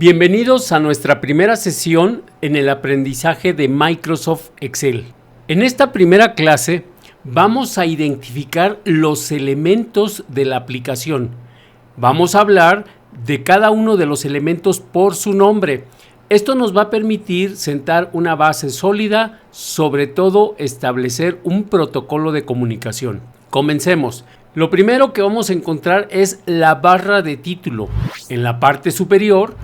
Bienvenidos a nuestra primera sesión en el aprendizaje de Microsoft Excel. En esta primera clase vamos a identificar los elementos de la aplicación. Vamos a hablar de cada uno de los elementos por su nombre. Esto nos va a permitir sentar una base sólida, sobre todo establecer un protocolo de comunicación. Comencemos. Lo primero que vamos a encontrar es la barra de título. En la parte superior,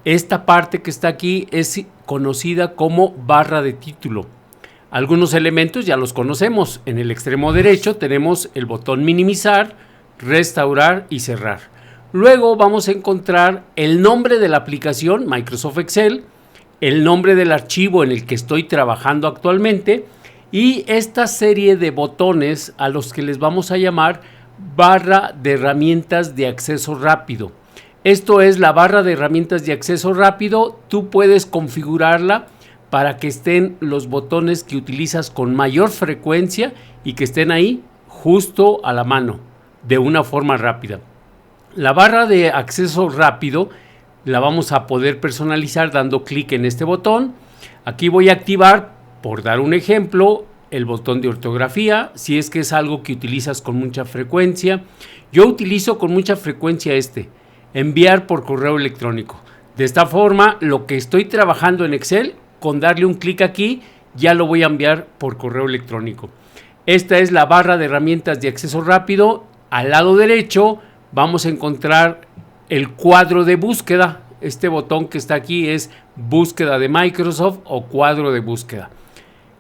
esta parte que está aquí es conocida como barra de título. Algunos elementos ya los conocemos. En el extremo derecho tenemos el botón minimizar, restaurar y cerrar. Luego vamos a encontrar el nombre de la aplicación Microsoft Excel, el nombre del archivo en el que estoy trabajando actualmente y esta serie de botones a los que les vamos a llamar barra de herramientas de acceso rápido. Esto es la barra de herramientas de acceso rápido. Tú puedes configurarla para que estén los botones que utilizas con mayor frecuencia y que estén ahí justo a la mano de una forma rápida. La barra de acceso rápido la vamos a poder personalizar dando clic en este botón. Aquí voy a activar, por dar un ejemplo, el botón de ortografía, si es que es algo que utilizas con mucha frecuencia. Yo utilizo con mucha frecuencia enviar por correo electrónico. De esta forma, lo que estoy trabajando en Excel, con darle un clic aquí, ya lo voy a enviar por correo electrónico. Esta es la barra de herramientas de acceso rápido. Al lado derecho vamos a encontrar el cuadro de búsqueda. Este botón que está aquí es búsqueda de Microsoft o cuadro de búsqueda.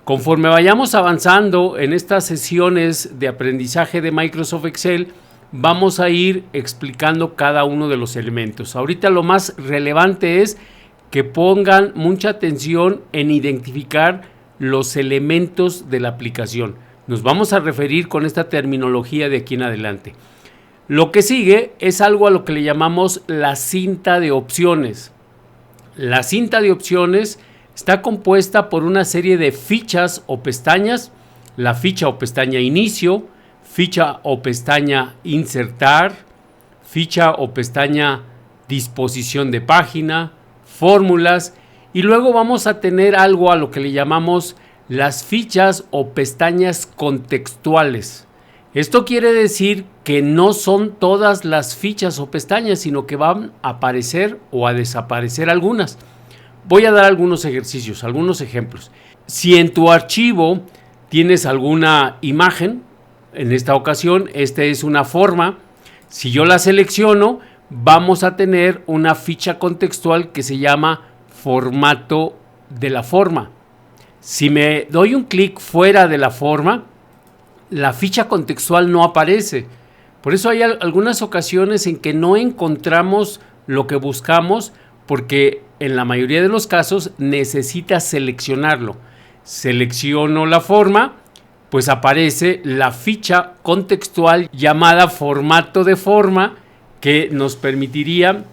Conforme vayamos avanzando en estas sesiones de aprendizaje de Microsoft Excel, vamos a ir explicando cada uno de los elementos. Ahorita lo más relevante es que pongan mucha atención en identificar los elementos de la aplicación. Nos vamos a referir con esta terminología de aquí en adelante. Lo que sigue es algo a lo que le llamamos la cinta de opciones. La cinta de opciones está compuesta por una serie de fichas o pestañas, la ficha o pestaña inicio, ficha o pestaña insertar, ficha o pestaña disposición de página, fórmulas y luego vamos a tener algo a lo que le llamamos las fichas o pestañas contextuales. Esto quiere decir que no son todas las fichas o pestañas, sino que van a aparecer o a desaparecer algunas. Voy a dar algunos ejercicios, algunos ejemplos. Si en tu archivo tienes alguna imagen, en esta ocasión, esta es una forma. Si yo la selecciono, vamos a tener una ficha contextual que se llama formato de la forma. Si me doy un clic fuera de la forma, la ficha contextual no aparece. Por eso hay algunas ocasiones en que no encontramos lo que buscamos porque en la mayoría de los casos necesitas seleccionarlo. Selecciono la forma, pues aparece la ficha contextual llamada formato de forma que nos permitiría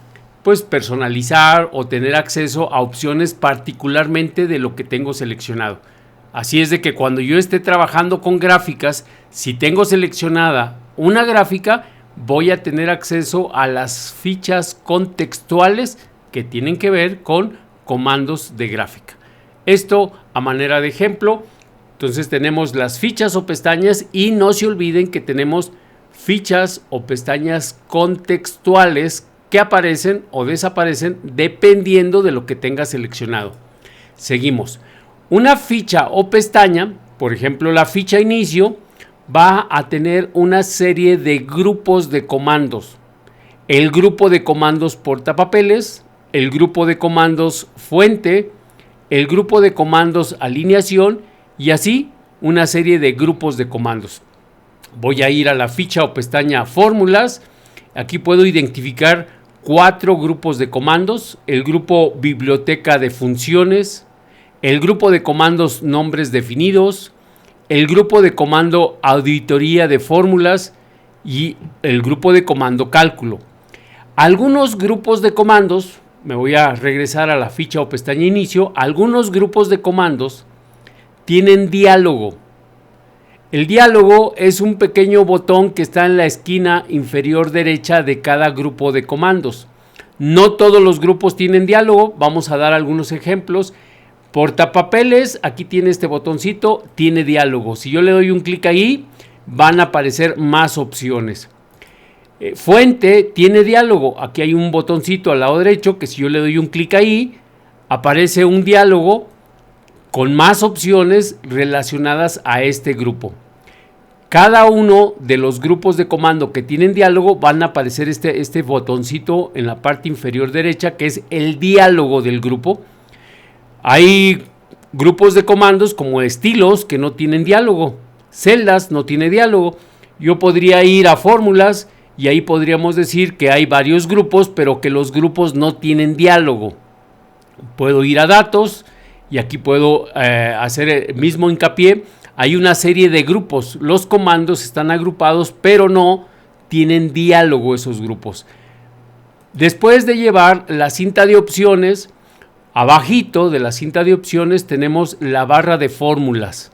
pues personalizar o tener acceso a opciones particularmente de lo que tengo seleccionado. Así es de que cuando yo esté trabajando con gráficas, si tengo seleccionada una gráfica, voy a tener acceso a las fichas contextuales que tienen que ver con comandos de gráfica. Esto a manera de ejemplo. Entonces tenemos las fichas o pestañas y no se olviden que tenemos fichas o pestañas contextuales que aparecen o desaparecen dependiendo de lo que tengas seleccionado. Seguimos. Una ficha o pestaña, por ejemplo la ficha inicio, va a tener una serie de grupos de comandos. El grupo de comandos portapapeles, el grupo de comandos fuente, el grupo de comandos alineación y así una serie de grupos de comandos. Voy a ir a la ficha o pestaña fórmulas. Aquí puedo identificar 4 grupos de comandos. El grupo biblioteca de funciones, el grupo de comandos nombres definidos, el grupo de comando auditoría de fórmulas y el grupo de comando cálculo. Algunos grupos de comandos, me voy a regresar a la ficha o pestaña inicio, algunos grupos de comandos tienen diálogo. El diálogo es un pequeño botón que está en la esquina inferior derecha de cada grupo de comandos. No todos los grupos tienen diálogo, vamos a dar algunos ejemplos. Portapapeles, aquí tiene este botoncito, tiene diálogo. Si yo le doy un clic ahí, van a aparecer más opciones. Fuente tiene diálogo, aquí hay un botoncito al lado derecho que si yo le doy un clic ahí, aparece un diálogo con más opciones relacionadas a este grupo. Cada uno de los grupos de comando que tienen diálogo van a aparecer este botoncito en la parte inferior derecha que es el diálogo del grupo. Hay grupos de comandos como estilos que no tienen diálogo, celdas no tiene diálogo. Yo podría ir a fórmulas y ahí podríamos decir que hay varios grupos, pero que los grupos no tienen diálogo. Puedo ir a datos y aquí puedo hacer el mismo hincapié. Hay una serie de grupos, los comandos están agrupados, pero no tienen diálogo esos grupos. Después de llevar la cinta de opciones, abajito de la cinta de opciones tenemos la barra de fórmulas,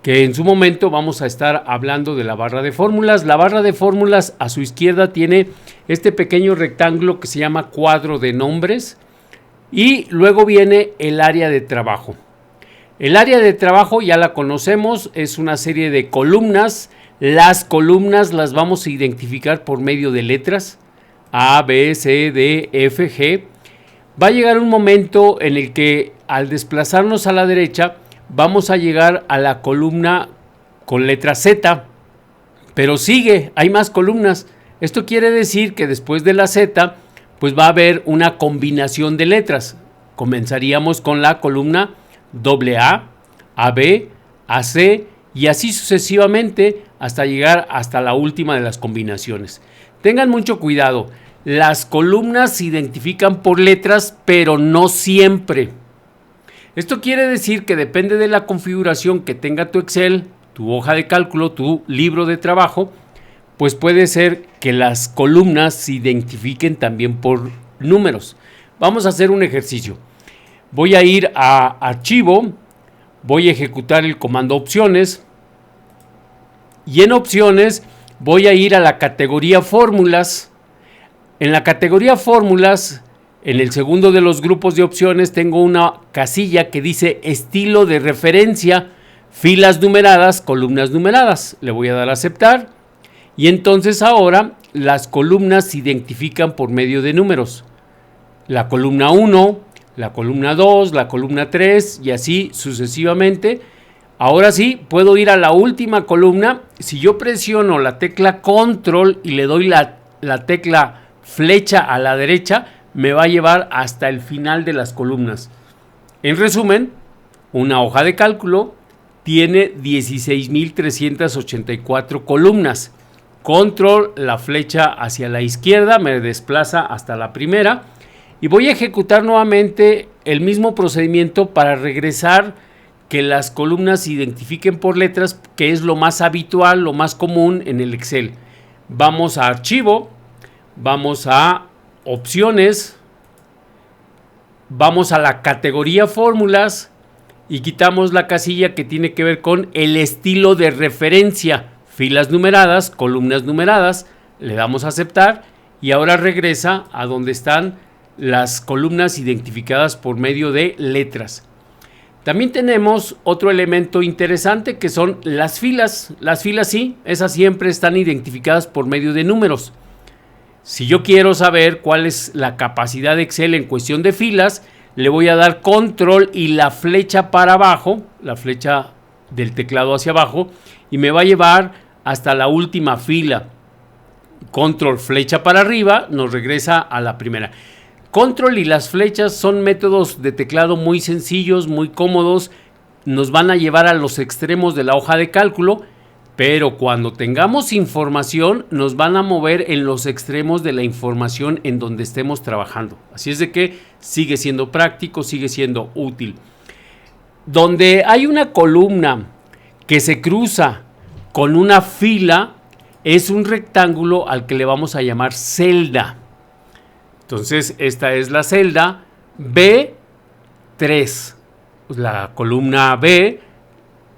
que en su momento vamos a estar hablando de la barra de fórmulas. La barra de fórmulas a su izquierda tiene este pequeño rectángulo que se llama cuadro de nombres y luego viene el área de trabajo. El área de trabajo ya la conocemos, es una serie de columnas. Las columnas las vamos a identificar por medio de letras A, B, C, D, F, G. Va a llegar un momento en el que al desplazarnos a la derecha vamos a llegar a la columna con letra Z, pero sigue, hay más columnas. Esto quiere decir que después de la Z, pues va a haber una combinación de letras. Comenzaríamos con la columna AA, AB, AC y así sucesivamente hasta llegar hasta la última de las combinaciones. Tengan mucho cuidado, las columnas se identifican por letras, pero no siempre. Esto quiere decir que depende de la configuración que tenga tu Excel, tu hoja de cálculo, tu libro de trabajo, pues puede ser que las columnas se identifiquen también por números. Vamos a hacer un ejercicio. Voy a ir a archivo, voy a ejecutar el comando opciones y en opciones voy a ir a la categoría fórmulas. En la categoría fórmulas, en el segundo de los grupos de opciones tengo una casilla que dice estilo de referencia, filas numeradas, columnas numeradas. Le voy a dar a aceptar y entonces ahora las columnas se identifican por medio de números. La columna 1, la columna 2, la columna 3 y así sucesivamente. Ahora sí, puedo ir a la última columna. Si yo presiono la tecla control y le doy la tecla flecha a la derecha, me va a llevar hasta el final de las columnas. En resumen, una hoja de cálculo tiene 16.384 columnas. Control, la flecha hacia la izquierda, me desplaza hasta la primera. Y voy a ejecutar nuevamente el mismo procedimiento para regresar que las columnas se identifiquen por letras, que es lo más habitual, lo más común en el Excel. Vamos a archivo, vamos a opciones, vamos a la categoría fórmulas y quitamos la casilla que tiene que ver con el estilo de referencia, filas numeradas, columnas numeradas, le damos a aceptar y ahora regresa a donde están las columnas identificadas por medio de letras. También tenemos otro elemento interesante que son las filas. Las filas sí, esas siempre están identificadas por medio de números. Si yo quiero saber cuál es la capacidad de Excel en cuestión de filas, le voy a dar control y la flecha para abajo, la flecha del teclado hacia abajo, y me va a llevar hasta la última fila. Control, flecha para arriba, nos regresa a la primera. Control y las flechas son métodos de teclado muy sencillos, muy cómodos, nos van a llevar a los extremos de la hoja de cálculo, pero cuando tengamos información nos van a mover en los extremos de la información en donde estemos trabajando. Así es de que sigue siendo práctico, sigue siendo útil. Donde hay una columna que se cruza con una fila, es un rectángulo al que le vamos a llamar celda. Entonces, esta es la celda B3. La columna B,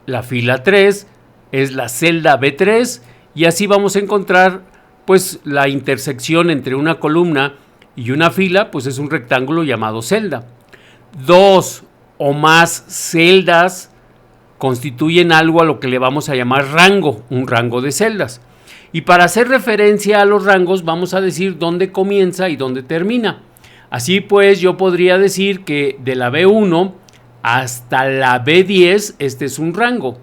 la fila 3, es la celda B3 y así vamos a encontrar pues la intersección entre una columna y una fila pues es un rectángulo llamado celda. Dos o más celdas constituyen algo a lo que le vamos a llamar rango, un rango de celdas. Y para hacer referencia a los rangos vamos a decir dónde comienza y dónde termina. Así pues yo podría decir que de la B1 hasta la B10 este es un rango,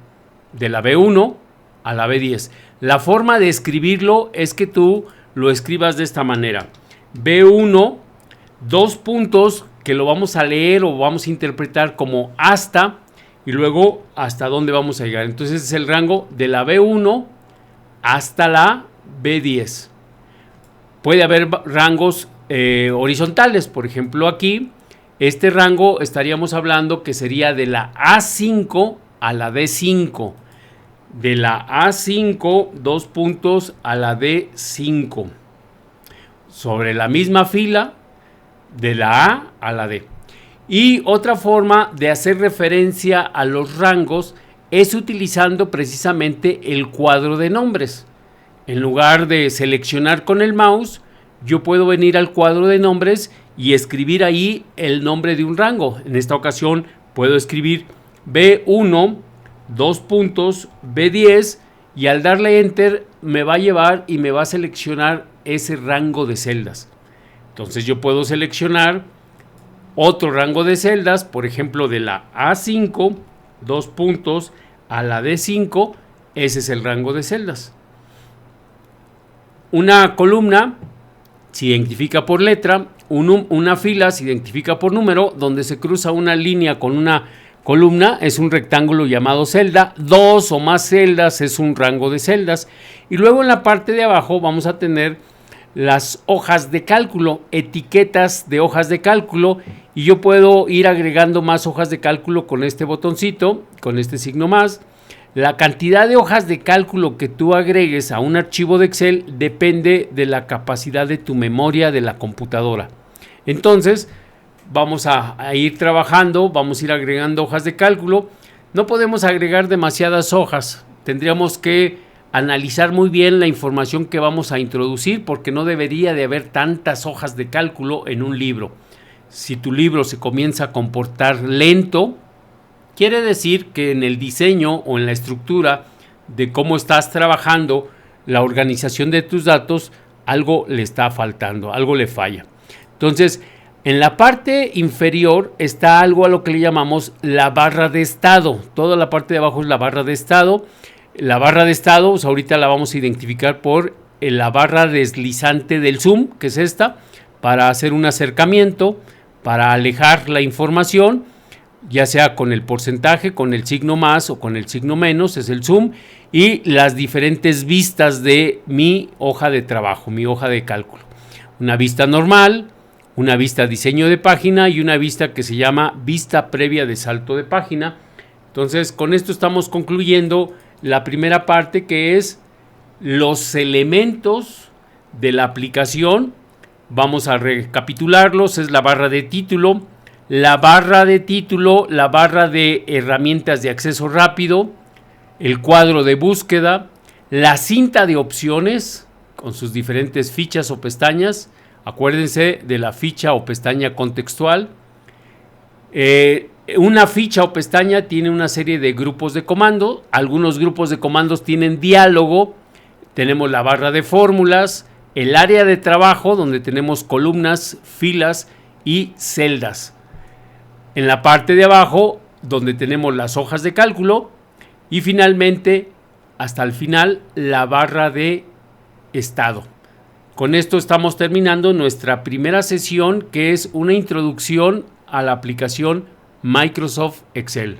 de la B1 a la B10. La forma de escribirlo es que tú lo escribas de esta manera: B1, dos puntos que lo vamos a leer o vamos a interpretar como hasta, y luego hasta dónde vamos a llegar. Entonces es el rango de la B1 hasta la B10. Puede haber rangos horizontales, por ejemplo aquí, este rango estaríamos hablando que sería de la A5 a la D5, de la A5, dos puntos, a la D5, sobre la misma fila, de la A a la D. Y otra forma de hacer referencia a los rangos es utilizando precisamente el cuadro de nombres. En lugar de seleccionar con el mouse, yo puedo venir al cuadro de nombres y escribir ahí el nombre de un rango. En esta ocasión puedo escribir B1, dos puntos, B10, y al darle enter me va a llevar y me va a seleccionar ese rango de celdas. Entonces yo puedo seleccionar otro rango de celdas, por ejemplo de la A5, dos puntos, a la D5, ese es el rango de celdas. Una columna se identifica por letra, una fila se identifica por número, donde se cruza una línea con una columna es un rectángulo llamado celda, dos o más celdas es un rango de celdas, y luego en la parte de abajo vamos a tener las hojas de cálculo, etiquetas de hojas de cálculo, y yo puedo ir agregando más hojas de cálculo con este botoncito, con este signo más. La cantidad de hojas de cálculo que tú agregues a un archivo de Excel depende de la capacidad de tu memoria de la computadora. Entonces vamos a ir trabajando, vamos a ir agregando hojas de cálculo. No podemos agregar demasiadas hojas, tendríamos que analizar muy bien la información que vamos a introducir, porque no debería de haber tantas hojas de cálculo en un libro. Si tu libro se comienza a comportar lento, quiere decir que en el diseño o en la estructura de cómo estás trabajando, la organización de tus datos, algo le está faltando, algo le falla. Entonces, en la parte inferior está algo a lo que le llamamos la barra de estado. Toda la parte de abajo es la barra de estado. La barra de estado, pues ahorita la vamos a identificar por la barra deslizante del zoom, que es esta, para hacer un acercamiento, para alejar la información, ya sea con el porcentaje, con el signo más o con el signo menos, es el zoom, y las diferentes vistas de mi hoja de trabajo, mi hoja de cálculo. Una vista normal, una vista diseño de página y una vista que se llama vista previa de salto de página. Entonces, con esto estamos concluyendo la primera parte, que es los elementos de la aplicación. Vamos a recapitularlos. Es la barra de título, la barra de herramientas de acceso rápido, el cuadro de búsqueda, la cinta de opciones con sus diferentes fichas o pestañas. Acuérdense de la ficha o pestaña contextual. Una ficha o pestaña tiene una serie de grupos de comando. Algunos grupos de comandos tienen diálogo. Tenemos la barra de fórmulas, el área de trabajo donde tenemos columnas, filas y celdas. En la parte de abajo donde tenemos las hojas de cálculo y finalmente, hasta el final, la barra de estado. Con esto estamos terminando nuestra primera sesión, que es una introducción a la aplicación Microsoft Excel.